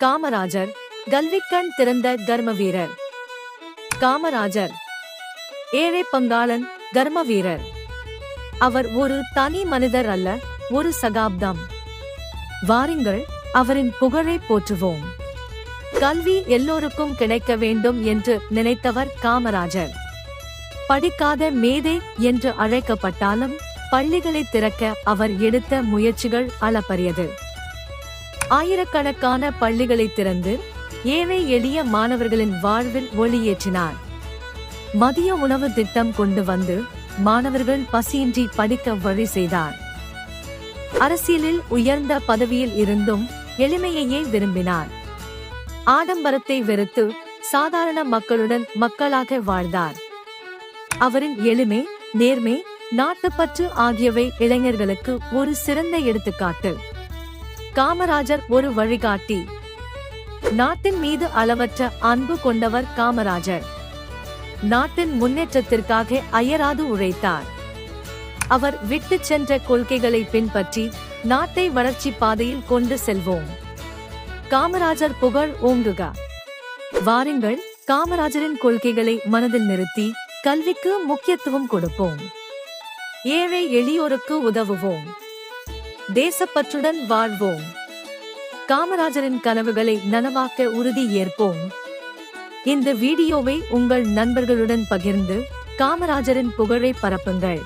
காமராஜர் கல்விக்கண் திறந்த கர்ம வீரர். காமராஜர் ஏழை பங்காளன், கர்ம வீரர். அவர் ஒரு தனி மனிதர் அல்ல, ஒரு சகாப்தம். வாருங்கள், அவரின் புகழை போற்றுவோம். கல்வி எல்லோருக்கும் கிடைக்க வேண்டும் என்று நினைத்தவர் காமராஜர். படிக்காத மேதை என்று அழைக்கப்பட்டாலும் பள்ளிகளை திறக்க அவர் எடுத்த முயற்சிகள் அளப்பரியது. ஆயிரக்கணக்கான பள்ளிகளை திறந்து ஏழை எளிய மாணவர்களின் வாழ்வில் ஒளியேற்றினார். மதிய உணவு திட்டம் கொண்டு வந்து மாணவர்கள் பசியின்றி படிக்க வழி செய்தார். அரசியலில் உயர்ந்த பதவியில் இருந்தும் எளிமையையே விரும்பினார். ஆடம்பரத்தை வெறுத்து சாதாரண மக்களுடன் மக்களாக வாழ்ந்தார். அவரின் எளிமை, நேர்மை, நாட்டுப்பற்று ஆகியவை இளைஞர்களுக்கு ஒரு சிறந்த எடுத்துக்காட்டு. காமராஜர் ஒரு வழிகாட்டி. நாட்டின் மீது அளவற்ற அன்பு கொண்டவர் காமராஜர். நாட்டின் முன்னேற்றத்திற்காக அயராது உழைத்தார். அவர் விட்டுச் சென்ற கொள்கைகளை பின்பற்றி நாட்டை வளர்ச்சி பாதையில் கொண்டு செல்வோம். காமராஜர் புகழ் ஓங்குக. வாருங்கள், காமராஜரின் கொள்கைகளை மனதில் நிறுத்தி கல்விக்கு முக்கியத்துவம் கொடுப்போம். ஏழை எளியோருக்கு உதவுவோம். தேசப்பற்றுடன் வாழ்வோம். காமராஜரின் கனவுகளை நனவாக்க உறுதி ஏற்போம். இந்த வீடியோவை உங்கள் நண்பர்களுடன் பகிர்ந்து காமராஜரின் புகழை பரப்புங்கள்.